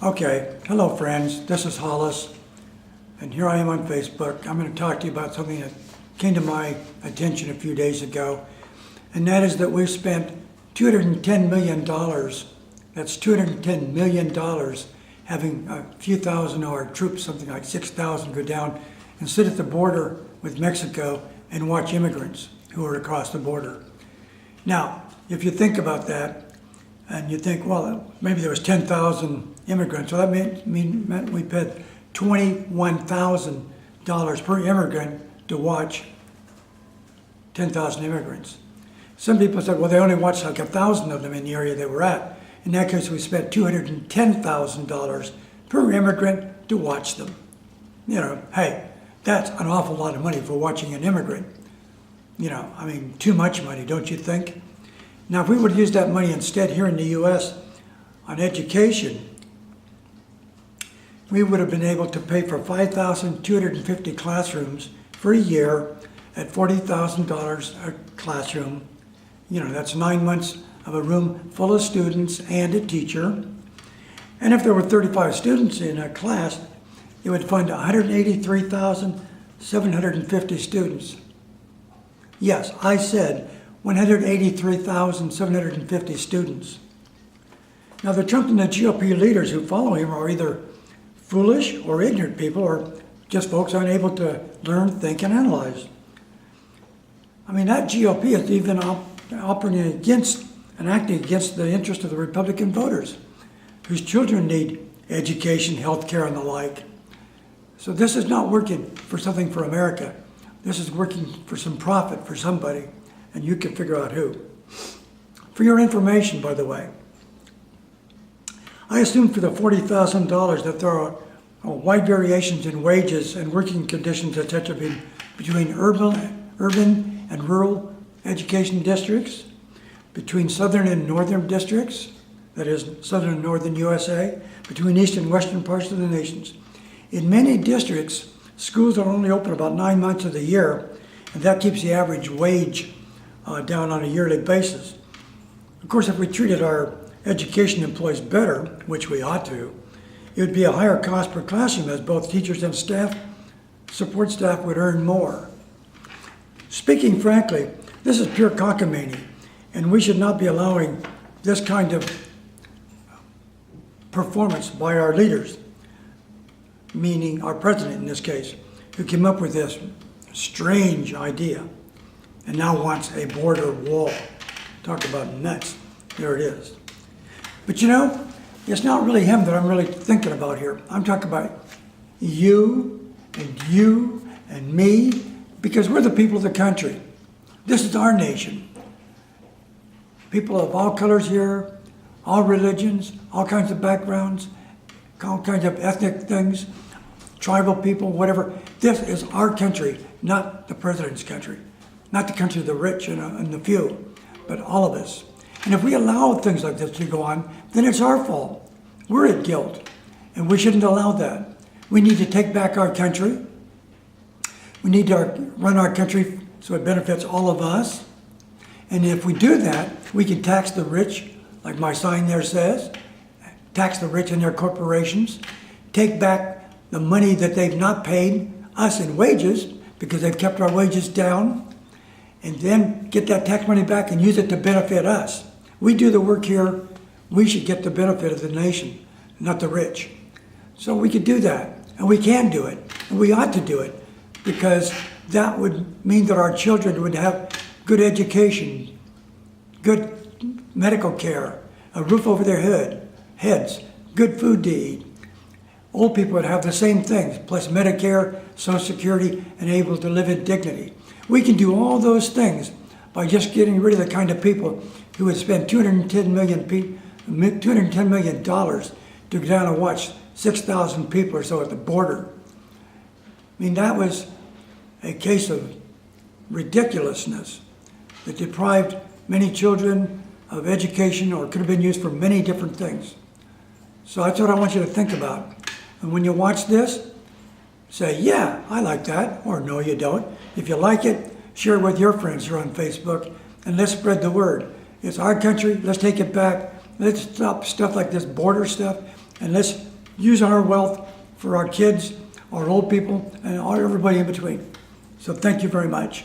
Okay, hello friends, this is Hollis, and here I am on Facebook. I'm going to talk to you about something that came to my attention a few days ago, and that is that we've spent $210 million, that's $210 million, having a few thousand of our troops, something like 6,000, go down and sit at the border with Mexico and watch immigrants who are across the border. Now, if you think about that, and you think, well, maybe there was 10,000 immigrants, so that meant we paid $21,000 per immigrant to watch 10,000 immigrants. Some people said, well, they only watched like 1,000 of them in the area they were at. In that case, we spent $210,000 per immigrant to watch them. You know, hey, that's an awful lot of money for watching an immigrant. You know, I mean, too much money, don't you think? Now, if we would use that money instead here in the U.S. on education, we would have been able to pay for 5,250 classrooms for a year at $40,000 a classroom. You know, that's 9 months of a room full of students and a teacher. And if there were 35 students in a class, it would fund 183,750 students. Yes, I said 183,750 students. Now, the Trump and the GOP leaders who follow him are either foolish or ignorant people, or just folks unable to learn, think, and analyze. I mean, that GOP is even operating against and acting against the interest of the Republican voters, whose children need education, health care, and the like. So this is not working for something for America. This is working for some profit for somebody, and you can figure out who. For your information, by the way, I assume for the $40,000 that there are wide variations in wages and working conditions, etc., between urban and rural education districts, between southern and northern districts, that is, southern and northern USA, between east and western parts of the nations. In many districts, schools are only open about 9 months of the year, and that keeps the average wage down on a yearly basis. Of course, if we treated our education employees better, which we ought to, it would be a higher cost per classroom, as both teachers and support staff would earn more. Speaking frankly, this is pure cockamamie, and we should not be allowing this kind of performance by our leaders, meaning our president in this case, who came up with this strange idea and now wants a border wall. Talk about nuts. There it is. But you know, it's not really him that I'm really thinking about here. I'm talking about you and me, because we're the people of the country. This is our nation. People of all colors here, all religions, all kinds of backgrounds, all kinds of ethnic things, tribal people, whatever. This is our country, not the president's country, not the country of the rich and the few, but all of us. And if we allow things like this to go on, then it's our fault. We're at guilt, and we shouldn't allow that. We need to take back our country. We need to run our country so it benefits all of us. And if we do that, we can tax the rich, like my sign there says, tax the rich and their corporations, take back the money that they've not paid us in wages because they've kept our wages down, and then get that tax money back and use it to benefit us. We do the work here. We should get the benefit of the nation, not the rich. So we could do that, and we can do it, and we ought to do it, because that would mean that our children would have good education, good medical care, a roof over their heads, good food to eat. Old people would have the same things, plus Medicare, Social Security, and able to live in dignity. We can do all those things by just getting rid of the kind of people who would spend $210 million to go down and watch 6,000 people or so at the border. I mean, that was a case of ridiculousness that deprived many children of education, or could have been used for many different things. So that's what I want you to think about. And when you watch this, say, yeah, I like that, or no, you don't. If you like it, share it with your friends here on Facebook, and let's spread the word. It's our country. Let's take it back. Let's stop stuff like this border stuff. And let's use our wealth for our kids, our old people, and everybody in between. So thank you very much.